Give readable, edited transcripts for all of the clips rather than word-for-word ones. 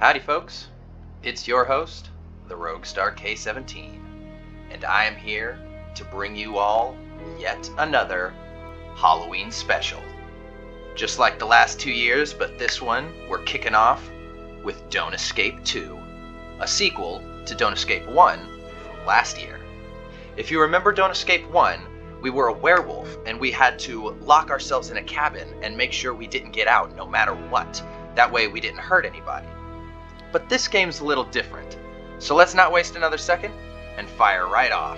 Howdy folks, it's your host, the Roguestar K17, and I am here to bring you all yet another Halloween special. Just like the last 2 years, but this one we're kicking off with Don't Escape 2, a sequel to Don't Escape 1 from last year. If you remember Don't Escape 1, we were a werewolf and we had to lock ourselves in a cabin and make sure we didn't get out no matter what. That way we didn't hurt anybody. But this game's a little different, so let's not waste another second and fire right off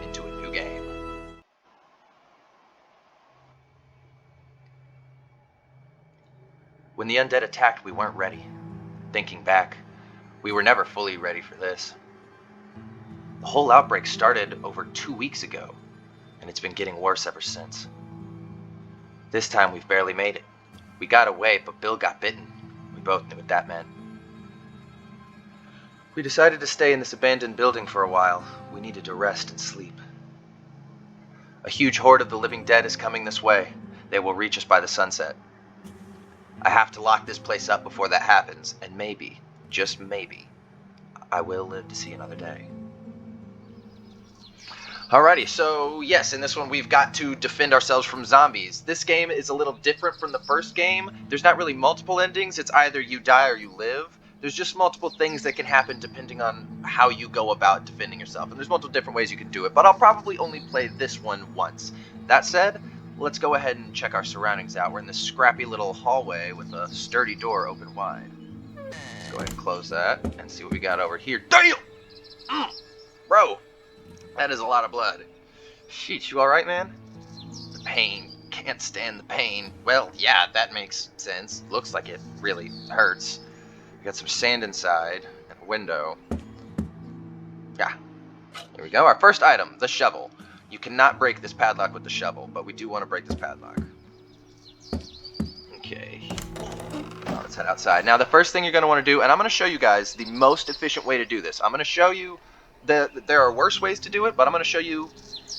into a new game. When the undead attacked, we weren't ready. Thinking back, we were never fully ready for this. The whole outbreak started over 2 weeks ago, and it's been getting worse ever since. This time we've barely made it. We got away, but Bill got bitten. We both knew what that meant. We decided to stay in this abandoned building for a while. We needed to rest and sleep. A huge horde of the living dead is coming this way. They will reach us by the sunset. I have to lock this place up before that happens, and maybe, just maybe, I will live to see another day. Alrighty, so yes, in this one we've got to defend ourselves from zombies. This game is a little different from the first game. There's not really multiple endings. It's either you die or you live. There's just multiple things that can happen depending on how you go about defending yourself. And there's multiple different ways you can do it, but I'll probably only play this one once. That said, let's go ahead and check our surroundings out. We're in this scrappy little hallway with a sturdy door open wide. Let's go ahead and close that and see what we got over here. Damn! Bro, that is a lot of blood. Sheesh, you alright, man? The pain. Can't stand the pain. Well, yeah, that makes sense. Looks like it really hurts. We got some sand inside and a window. Yeah, here we go. Our first item, the shovel. You cannot break this padlock with the shovel, but we do want to break this padlock. Okay, let's head outside. Now the first thing you're going to want to do, and I'm going to show you guys the most efficient way to do this. I'm going to show you that there are worse ways to do it, but I'm going to show you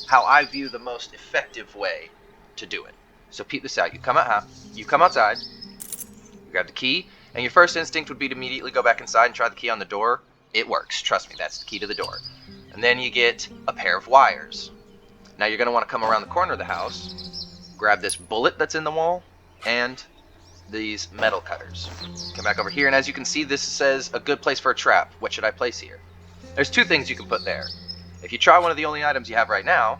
how I view the most effective way to do it. So peep this out. You come outside, you grab the key, and your first instinct would be to immediately go back inside and try the key on the door. It works. Trust me, that's the key to the door. And then you get a pair of wires. Now you're going to want to come around the corner of the house, grab this bullet that's in the wall, and these metal cutters. Come back over here, and as you can see, this says a good place for a trap. What should I place here? There's two things you can put there. If you try one of the only items you have right now,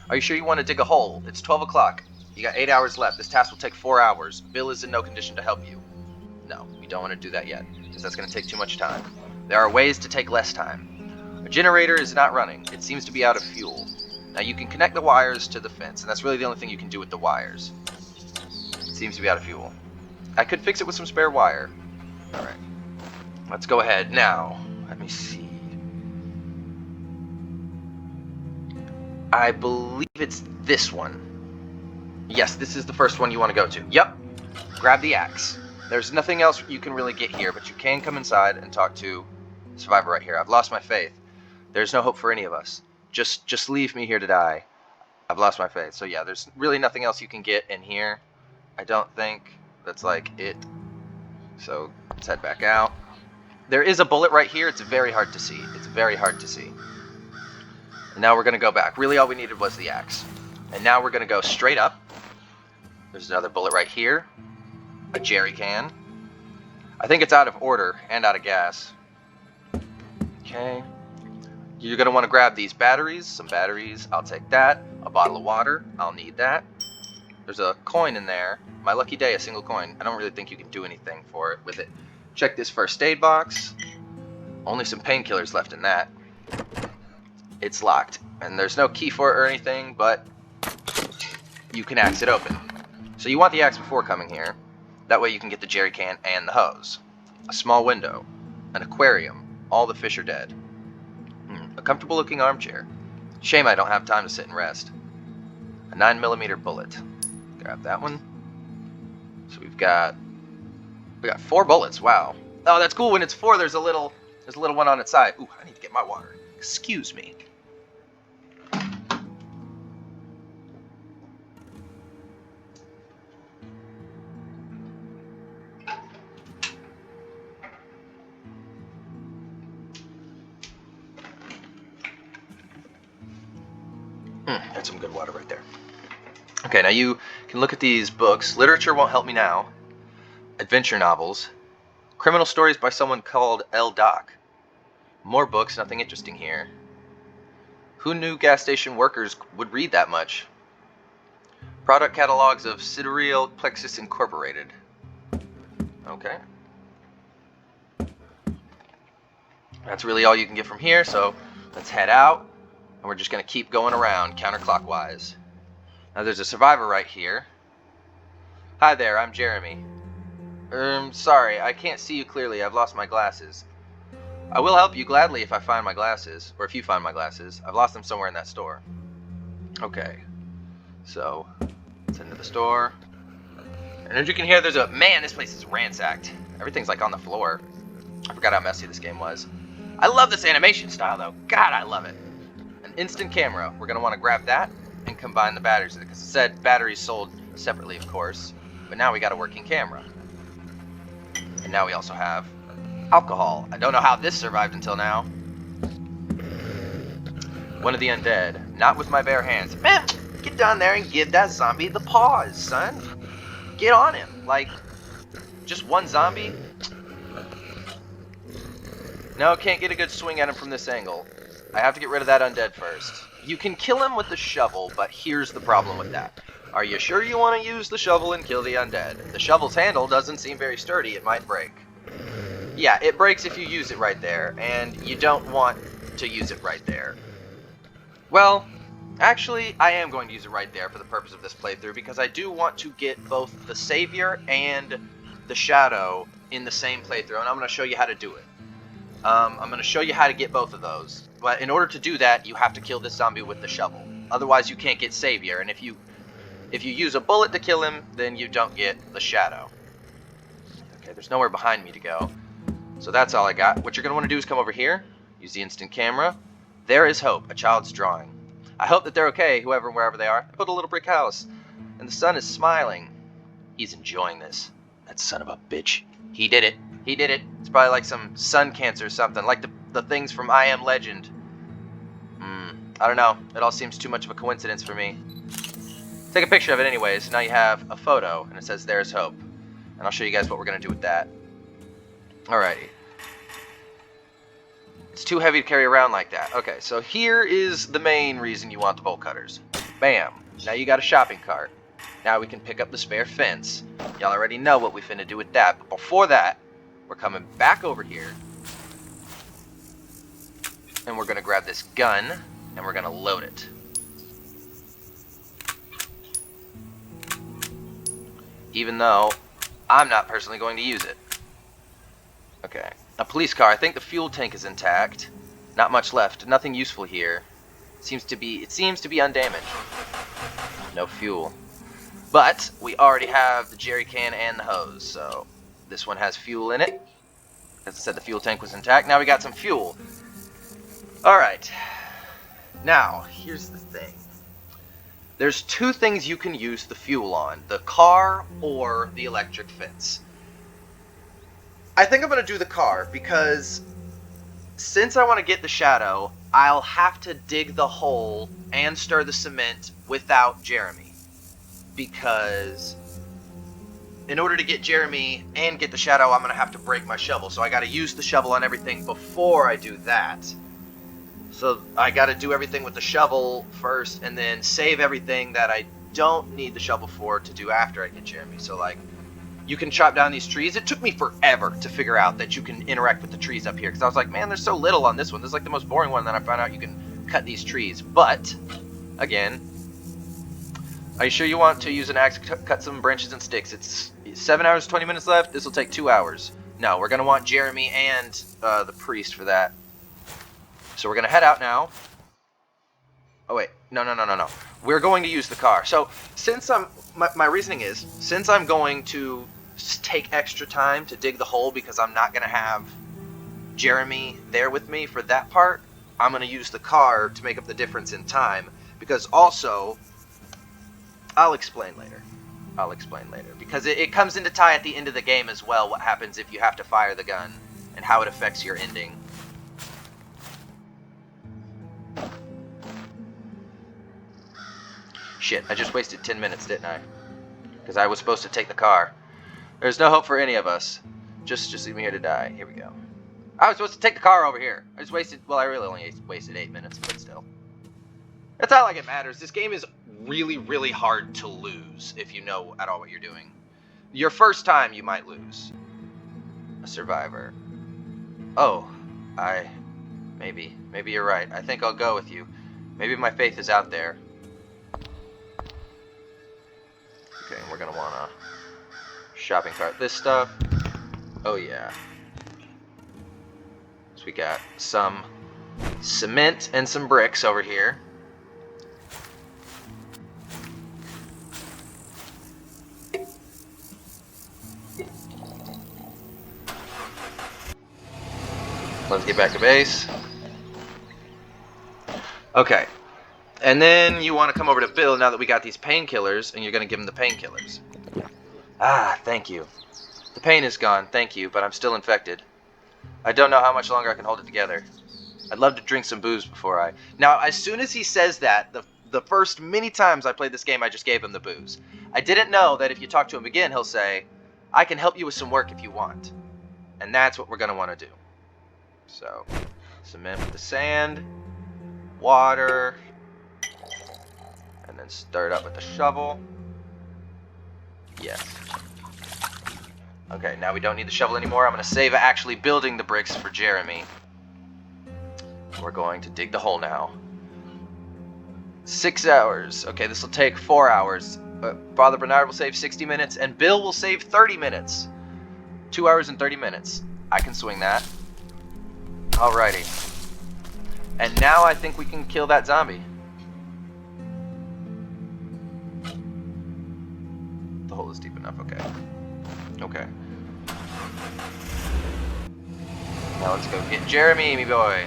are you sure you want to dig a hole? It's 12 o'clock. You got 8 hours left. This task will take 4 hours. Bill is in no condition to help you. No, we don't want to do that yet, because that's going to take too much time. There are ways to take less time. A generator is not running. It seems to be out of fuel. Now you can connect the wires to the fence, and that's really the only thing you can do with the wires. It seems to be out of fuel. I could fix it with some spare wire. Alright. Let's go ahead. Now, let me see. I believe it's this one. Yes, this is the first one you want to go to. Yep. Grab the axe. There's nothing else you can really get here, but you can come inside and talk to the survivor right here. I've lost my faith. There's no hope for any of us. Just leave me here to die. I've lost my faith. So yeah, there's really nothing else you can get in here. I don't think that's like it. So let's head back out. There is a bullet right here. It's very hard to see. It's very hard to see. And now we're going to go back. Really all we needed was the axe. And now we're going to go straight up. There's another bullet right here. A jerry can. I think it's out of order and out of gas. Okay. You're going to want to grab these batteries. Some batteries. I'll take that. A bottle of water. I'll need that. There's a coin in there. My lucky day, a single coin. I don't really think you can do anything for it with it. Check this first aid box. Only some painkillers left in that. It's locked. And there's no key for it or anything, but you can axe it open. So you want the axe before coming here. That way you can get the jerry can and the hose. A small window. An aquarium. All the fish are dead. A comfortable looking armchair. Shame I don't have time to sit and rest. A 9mm bullet. Grab that one. So we got 4 bullets. Wow. Oh, that's cool. When it's 4, there's a little one on its side. Ooh, I need to get my water. Excuse me. That's some good water right there. Okay, now you can look at these books. Literature won't help me now. Adventure novels. Criminal stories by someone called L. Doc. More books, nothing interesting here. Who knew gas station workers would read that much? Product catalogs of Sidereal Plexus Incorporated. Okay. That's really all you can get from here, so let's head out. And we're just going to keep going around counterclockwise. Now there's a survivor right here. Hi there, I'm Jeremy. Sorry, I can't see you clearly. I've lost my glasses. I will help you gladly if I find my glasses, or if you find my glasses. I've lost them somewhere in that store. Okay. So, let's into the store. And as you can hear, there's a... Man, this place is ransacked. Everything's like on the floor. I forgot how messy this game was. I love this animation style, though. God, I love it. An instant camera. We're going to want to grab that and combine the batteries. Because it said batteries sold separately, of course. But now we got a working camera. And now we also have alcohol. I don't know how this survived until now. One of the undead. Not with my bare hands. Man, get down there and give that zombie the paws, son. Get on him. Like, just one zombie? No, can't get a good swing at him from this angle. I have to get rid of that undead first. You can kill him with the shovel, but here's the problem with that. Are you sure you want to use the shovel and kill the undead? The shovel's handle doesn't seem very sturdy. It might break. Yeah, it breaks if you use it right there, and you don't want to use it right there. Well, actually, I am going to use it right there for the purpose of this playthrough, because I do want to get both the Savior and the Shadow in the same playthrough, and I'm going to show you how to do it. I'm going to show you how to get both of those, but in order to do that, you have to kill this zombie with the shovel. Otherwise, you can't get Savior, and if you use a bullet to kill him, then you don't get the Shadow. Okay, there's nowhere behind me to go. So that's all I got. What you're going to want to do is come over here, use the instant camera. There is hope, a child's drawing. I hope that they're okay, whoever and wherever they are. I built a little brick house, and the son is smiling. He's enjoying this. That son of a bitch. He did it. He did it. It's probably like some sun cancer or something, like the things from I Am Legend. I don't know. It all seems too much of a coincidence for me. Take a picture of it anyways. Now you have a photo, and it says there's hope. And I'll show you guys what we're going to do with that. Alrighty. It's too heavy to carry around like that. Okay, so here is the main reason you want the bolt cutters. Bam. Now you got a shopping cart. Now we can pick up the spare fence. Y'all already know what we finna do with that. But before that, we're coming back over here. And we're going to grab this gun, and we're going to load it. Even though I'm not personally going to use it. Okay. A police car. I think the fuel tank is intact. Not much left. Nothing useful here. It seems to be undamaged. No fuel. But we already have the jerry can and the hose, so this one has fuel in it. As I said, the fuel tank was intact. Now we got some fuel. Alright. Now, here's the thing. There's two things you can use the fuel on. The car or the electric fence. I think I'm going to do the car because since I want to get the Shadow, I'll have to dig the hole and stir the cement without Jeremy. Because in order to get Jeremy and get the Shadow, I'm going to have to break my shovel. So I got to use the shovel on everything before I do that. So I got to do everything with the shovel first and then save everything that I don't need the shovel for to do after I get Jeremy. So like, you can chop down these trees. It took me forever to figure out that you can interact with the trees up here. Because I was like, man, there's so little on this one. This is like the most boring one. And then I found out you can cut these trees. But, again, are you sure you want to use an axe to cut some branches and sticks? It's 7 hours, 20 minutes left. This will take 2 hours. No, we're going to want Jeremy and the priest for that. So we're going to head out now. Oh, wait. No. We're going to use the car. So, since my reasoning is, since I'm going to take extra time to dig the hole because I'm not going to have Jeremy there with me for that part, I'm going to use the car to make up the difference in time. Because also, I'll explain later. Because it comes into tie at the end of the game as well, what happens if you have to fire the gun and how it affects your ending. Shit, I just wasted 10 minutes, didn't I? Because I was supposed to take the car. There's no hope for any of us. Just leave me here to die. Here we go. I was supposed to take the car over here. I just wasted, well, I really only wasted 8 minutes, but still. That's not like it matters. This game is really, really hard to lose if you know at all what you're doing. Your first time, you might lose. A survivor. Oh, maybe you're right. I think I'll go with you. Maybe my faith is out there. Okay, we're gonna wanna shopping cart this stuff. Oh yeah. So we got some cement and some bricks over here. Let's get back to base. Okay. And then you want to come over to Bill now that we got these painkillers, and you're going to give him the painkillers. Ah, thank you. The pain is gone, thank you, but I'm still infected. I don't know how much longer I can hold it together. I'd love to drink some booze before I... Now, as soon as he says that, the first many times I played this game, I just gave him the booze. I didn't know that if you talk to him again, he'll say, I can help you with some work if you want. And that's what we're going to want to do. So, cement with the sand, water, and then stir it up with the shovel. Yes. Okay, now we don't need the shovel anymore. I'm going to save actually building the bricks for Jeremy. We're going to dig the hole now. 6 hours. Okay, this will take 4 hours. Father Bernard will save 60 minutes, and Bill will save 30 minutes. 2 hours and 30 minutes. I can swing that. Alrighty. And now I think we can kill that zombie. The hole is deep enough, okay. Okay. Now let's go get Jeremy, me boy.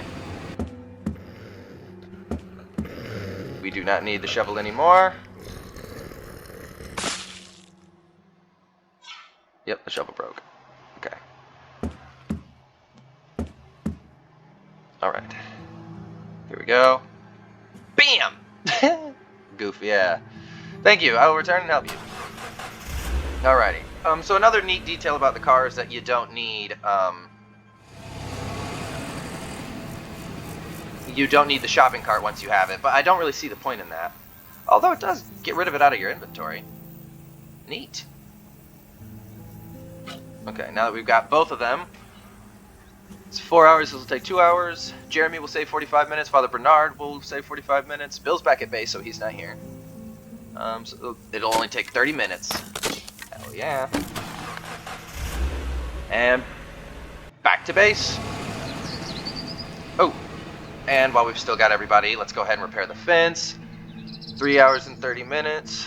We do not need the shovel anymore. Yep, the shovel broke. Okay. Alright. Here we go. Bam! Goof, yeah. Thank you, I will return and help you. Alrighty. So another neat detail about the car is that you don't need, you don't need the shopping cart once you have it, but I don't really see the point in that. Although it does get rid of it out of your inventory. Neat. Okay, now that we've got both of them, it's 4 hours, this will take 2 hours. Jeremy will save 45 minutes, Father Bernard will save 45 minutes. Bill's back at base, so he's not here. So it'll only take 30 minutes. Hell yeah. And back to base. Oh, and while we've still got everybody, let's go ahead and repair the fence. 3 hours and 30 minutes.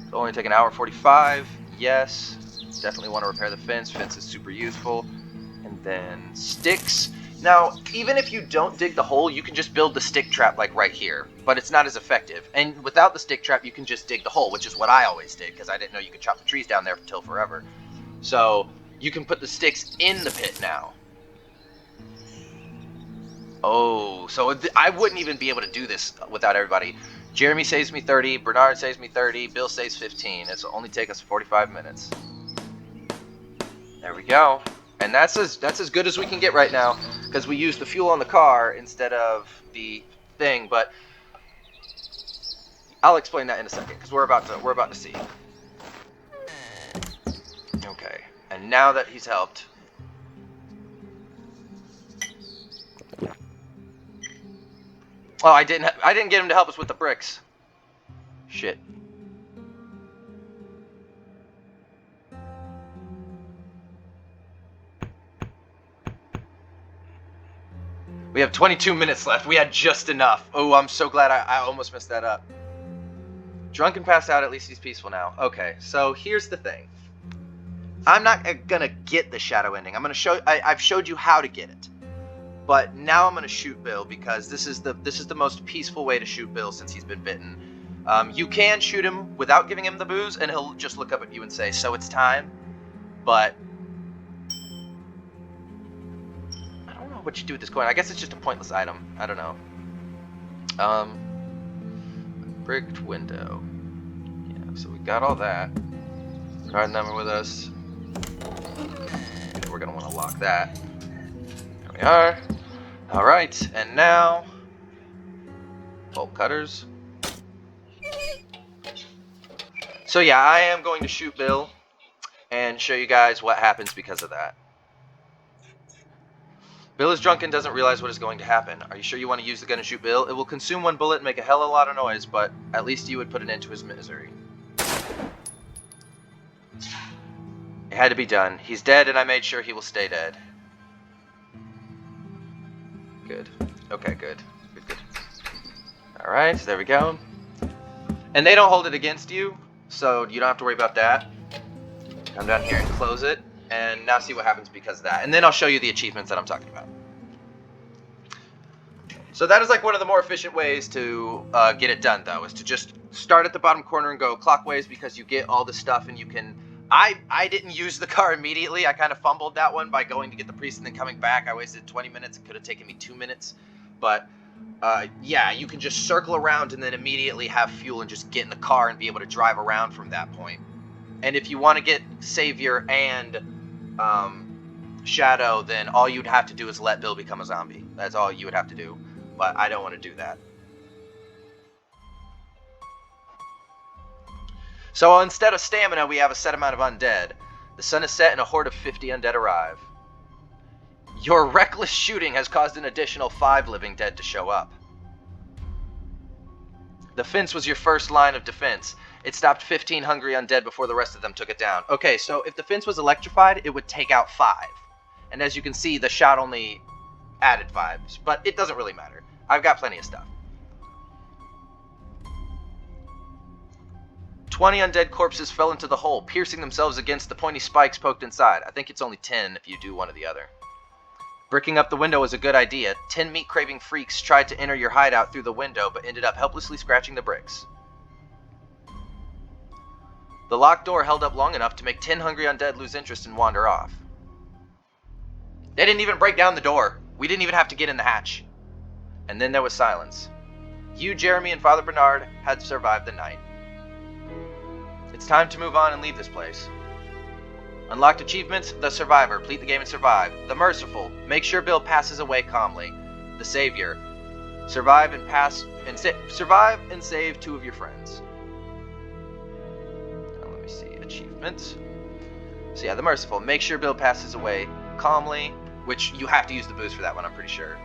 It'll only take an hour 45. Yes. Definitely want to repair the fence. Fence is super useful. And then sticks. Now, even if you don't dig the hole, you can just build the stick trap like right here, but it's not as effective. And without the stick trap, you can just dig the hole, which is what I always did, because I didn't know you could chop the trees down there until forever. So, you can put the sticks in the pit now. Oh, so I wouldn't even be able to do this without everybody. Jeremy saves me 30, Bernard saves me 30, Bill saves 15. It'll only take us 45 minutes. There we go. And that's as good as we can get right now, because we use the fuel on the car instead of the thing. But I'll explain that in a second, because we're about to see. Okay, and now that he's helped, oh, I didn't get him to help us with the bricks. Shit. We have 22 minutes left. We had just enough. Oh, I'm so glad I almost messed that up. Drunk and passed out, at least he's peaceful now. Okay, so here's the thing. I'm not gonna get the shadow ending. I'm gonna show. I've showed you how to get it, but now I'm gonna shoot Bill because this is the most peaceful way to shoot Bill since he's been bitten. You can shoot him without giving him the booze, and he'll just look up at you and say, "So it's time." But what you do with this coin. I guess it's just a pointless item. I don't know. Bricked window. Yeah, so we got all that. Card number with us. We're gonna want to lock that. There we are. Alright, and now bolt cutters. So yeah, I am going to shoot Bill and show you guys what happens because of that. Bill is drunk and doesn't realize what is going to happen. Are you sure you want to use the gun and shoot Bill? It will consume one bullet and make a hell of a lot of noise, but at least you would put an end to his misery. It had to be done. He's dead and I made sure he will stay dead. Good. Okay, good. Good. Alright, there we go. And they don't hold it against you, so you don't have to worry about that. Come down here and close it, and now see what happens because of that. And then I'll show you the achievements that I'm talking about. So that is like one of the more efficient ways to get it done, though, is to just start at the bottom corner and go clockwise because you get all the stuff and you can... I didn't use the car immediately. I kind of fumbled that one by going to get the priest and then coming back. I wasted 20 minutes. It could have taken me 2 minutes. But, yeah, you can just circle around and then immediately have fuel and just get in the car and be able to drive around from that point. And if you want to get Savior and Shadow, then all you'd have to do is let Bill become a zombie. That's all you would have to do. But I don't want to do that. So instead of stamina, we have a set amount of undead. The sun is set and a horde of 50 undead arrive. Your reckless shooting has caused an additional 5 living dead to show up. The fence was your first line of defense. It stopped 15 hungry undead before the rest of them took it down. Okay, so if the fence was electrified, it would take out 5. And as you can see, the shot only added 5. But it doesn't really matter. I've got plenty of stuff. 20 undead corpses fell into the hole, piercing themselves against the pointy spikes poked inside. I think it's only 10 if you do one or the other. Bricking up the window was a good idea. 10 meat-craving freaks tried to enter your hideout through the window, but ended up helplessly scratching the bricks. The locked door held up long enough to make 10 hungry undead lose interest and wander off. They didn't even break down the door. We didn't even have to get in the hatch. And then there was silence. You, Jeremy, and Father Bernard had survived the night. It's time to move on and leave this place. Unlocked achievements: The Survivor, complete the game and survive. The Merciful, make sure Bill passes away calmly. The Savior, survive and save 2 of your friends. Now let me see, achievements. So yeah, The Merciful, make sure Bill passes away calmly, which you have to use the boost for that one, I'm pretty sure.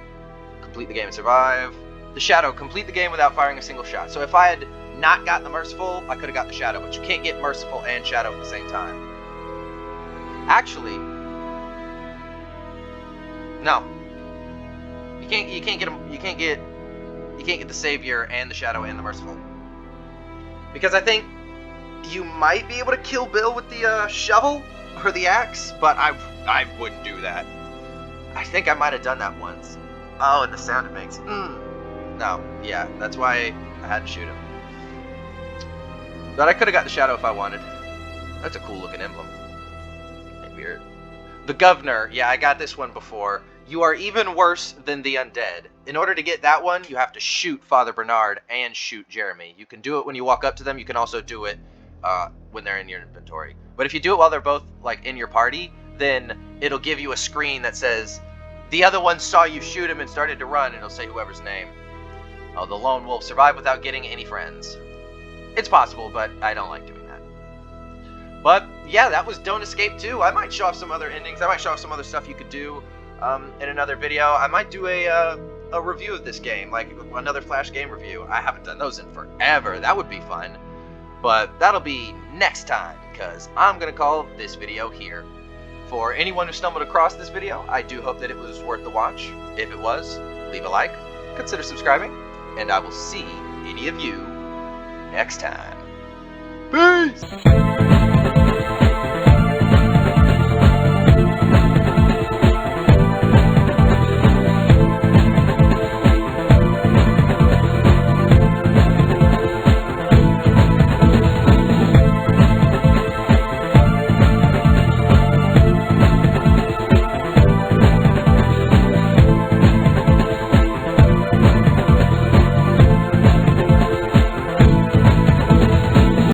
Complete the game and survive. The Shadow, complete the game without firing a single shot. So if I had not got the Merciful, I could have got the Shadow, but you can't get Merciful and Shadow at the same time. Actually, no. You can't get them. You can't get the Savior and the Shadow and the Merciful. Because I think you might be able to kill Bill with the shovel or the axe, but I wouldn't do that. I think I might have done that once. Oh, and the sound it makes. No, yeah, that's why I had to shoot him. But I could have got the Shadow if I wanted. That's a cool looking emblem. Weird. The Governor. Yeah, I got this one before. You are even worse than the undead. In order to get that one, you have to shoot Father Bernard and shoot Jeremy. You can do it when you walk up to them. You can also do it when they're in your inventory. But if you do it while they're both like in your party, then it'll give you a screen that says, the other one saw you shoot him and started to run, and it'll say whoever's name. Oh, the lone wolf survived without getting any friends. It's possible, but I don't like doing that. But, yeah, that was Don't Escape 2. I might show off some other endings. I might show off some other stuff you could do in another video. I might do a review of this game, like another Flash game review. I haven't done those in forever. That would be fun. But that'll be next time, because I'm going to call this video here. For anyone who stumbled across this video, I do hope that it was worth the watch. If it was, leave a like, consider subscribing, and I will see any of you next time. Peace!